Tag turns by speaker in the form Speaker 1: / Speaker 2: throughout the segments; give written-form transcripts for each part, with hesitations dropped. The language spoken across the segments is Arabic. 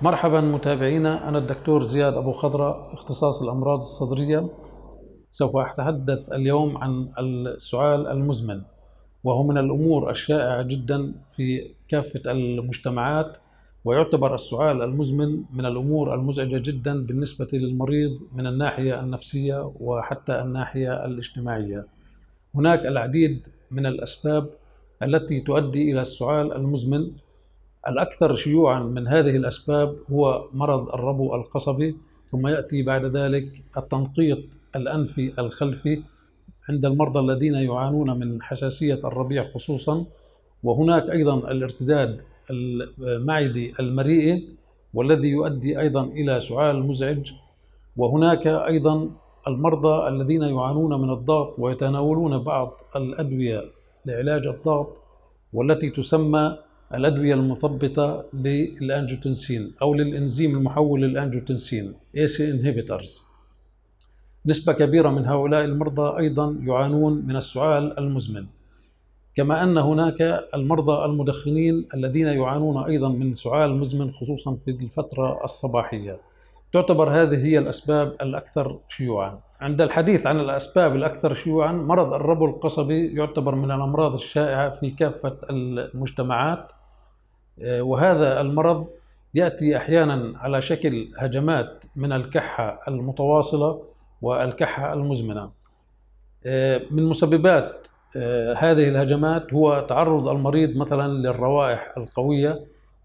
Speaker 1: مرحبا متابعينا، أنا الدكتور زياد أبو خضرة، اختصاص الأمراض الصدرية. سوف أتحدث اليوم عن السعال المزمن، وهو من الأمور الشائعة جدا في كافة المجتمعات، ويعتبر السعال المزمن من الأمور المزعجة جدا بالنسبة للمريض من الناحية النفسية وحتى الناحية الاجتماعية. هناك العديد من الأسباب التي تؤدي إلى السعال المزمن. الأكثر شيوعا من هذه الأسباب هو مرض الربو القصبي، ثم يأتي بعد ذلك التنقيط الأنفي الخلفي عند المرضى الذين يعانون من حساسية الربيع خصوصا، وهناك أيضا الارتداد المعدي المريئي والذي يؤدي أيضا إلى سعال مزعج، وهناك أيضا المرضى الذين يعانون من الضغط ويتناولون بعض الأدوية لعلاج الضغط والتي تسمى الأدوية المثبطة للأنجيوتنسين أو للإنزيم المحول للأنجيوتنسين ACE inhibitors. نسبة كبيرة من هؤلاء المرضى أيضا يعانون من السعال المزمن، كما أن هناك المرضى المدخنين الذين يعانون أيضا من سعال مزمن خصوصا في الفترة الصباحية. تعتبر هذه هي الأسباب الأكثر شيوعا. عند الحديث عن الأسباب الأكثر شيوعا، مرض الربو القصبي يعتبر من الأمراض الشائعة في كافة المجتمعات، وهذا المرض يأتي أحيانا على شكل هجمات من الكحة المتواصلة والكحة المزمنة. من مسببات هذه الهجمات هو تعرض المريض مثلا للروائح القوية،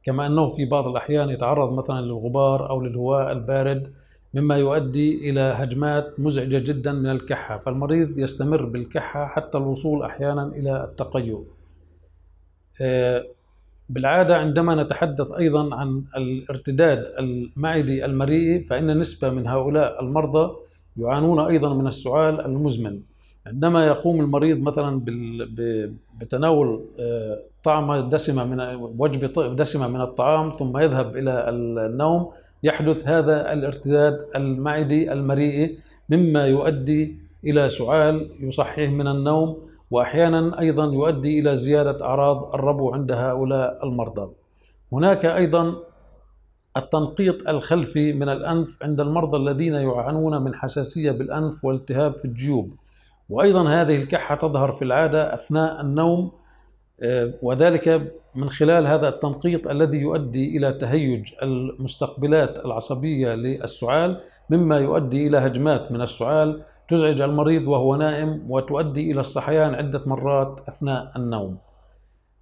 Speaker 1: كما أنه في بعض الأحيان يتعرض مثلا للغبار أو للهواء البارد، مما يؤدي إلى هجمات مزعجة جدا من الكحة، فالمريض يستمر بالكحة حتى الوصول أحيانا إلى التقيؤ. بالعادة عندما نتحدث أيضا عن الارتداد المعدي المريئي، فإن نسبة من هؤلاء المرضى يعانون أيضا من السعال المزمن. عندما يقوم المريض مثلا بتناول طعمة دسمة من وجبة دسمة من الطعام ثم يذهب إلى النوم، يحدث هذا الارتداد المعدي المريئي، مما يؤدي إلى سعال يصحيه من النوم، وأحيانا أيضا يؤدي إلى زيادة أعراض الربو عند هؤلاء المرضى. هناك أيضا التنقيط الخلفي من الأنف عند المرضى الذين يعانون من حساسية بالأنف والتهاب في الجيوب، وأيضا هذه الكحة تظهر في العادة أثناء النوم، وذلك من خلال هذا التنقيط الذي يؤدي إلى تهيج المستقبلات العصبية للسعال، مما يؤدي إلى هجمات من السعال تزعج المريض وهو نائم وتؤدي إلى الصحيان عدة مرات أثناء النوم.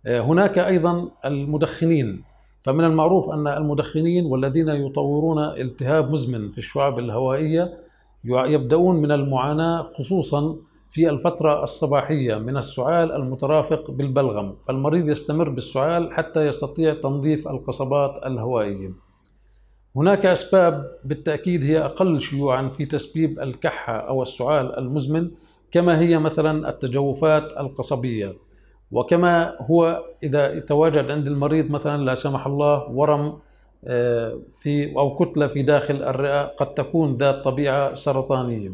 Speaker 1: هناك أيضا المدخنين، فمن المعروف أن المدخنين والذين يطورون التهاب مزمن في الشعب الهوائية يبدأون من المعاناة خصوصا في الفترة الصباحية من السعال المترافق بالبلغم، فالمريض يستمر بالسعال حتى يستطيع تنظيف القصبات الهوائية. هناك أسباب بالتأكيد هي أقل شيوعا في تسبيب الكحة أو السعال المزمن، كما هي مثلا التجوفات القصبية، وكما هو إذا تواجد عند المريض مثلا لا سمح الله ورم أو كتلة في داخل الرئة قد تكون ذات طبيعة سرطانية.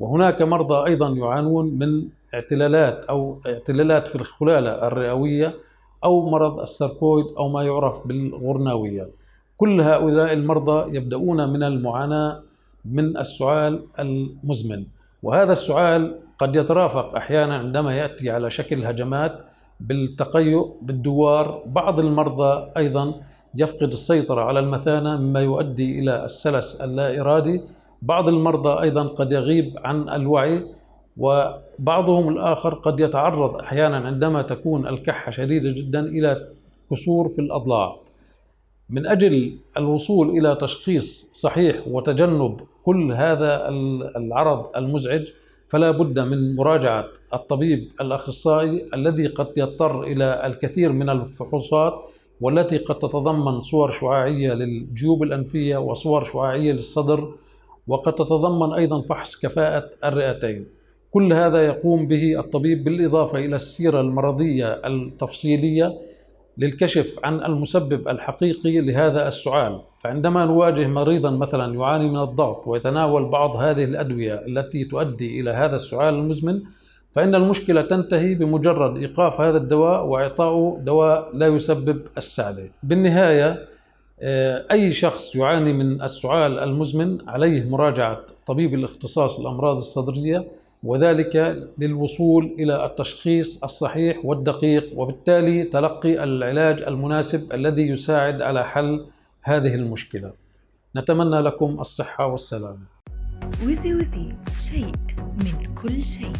Speaker 1: وهناك مرضى أيضا يعانون من اعتلالات في الخلالة الرئوية أو مرض الساركويد أو ما يعرف بالغرناوية. كل هؤلاء المرضى يبدأون من المعاناة من السعال المزمن، وهذا السعال قد يترافق أحيانا عندما يأتي على شكل هجمات بالتقيؤ بالدوار. بعض المرضى أيضا يفقد السيطرة على المثانة مما يؤدي إلى السلس اللا إرادي. بعض المرضى أيضا قد يغيب عن الوعي، وبعضهم الآخر قد يتعرض أحيانا عندما تكون الكحة شديدة جدا إلى كسور في الأضلاع. من أجل الوصول إلى تشخيص صحيح وتجنب كل هذا العرض المزعج، فلا بد من مراجعة الطبيب الأخصائي الذي قد يضطر إلى الكثير من الفحوصات، والتي قد تتضمن صور شعاعية للجيوب الأنفية وصور شعاعية للصدر، وقد تتضمن أيضا فحص كفاءة الرئتين. كل هذا يقوم به الطبيب بالإضافة إلى السيرة المرضية التفصيلية للكشف عن المسبب الحقيقي لهذا السعال. فعندما نواجه مريضا مثلا يعاني من الضغط ويتناول بعض هذه الأدوية التي تؤدي إلى هذا السعال المزمن، فإن المشكلة تنتهي بمجرد إيقاف هذا الدواء وإعطائه دواء لا يسبب السعادة. بالنهاية أي شخص يعاني من السعال المزمن عليه مراجعة طبيب الاختصاص الأمراض الصدرية، وذلك للوصول إلى التشخيص الصحيح والدقيق، وبالتالي تلقي العلاج المناسب الذي يساعد على حل هذه المشكلة. نتمنى لكم الصحة والسلامة.
Speaker 2: وزي شيء من كل شيء.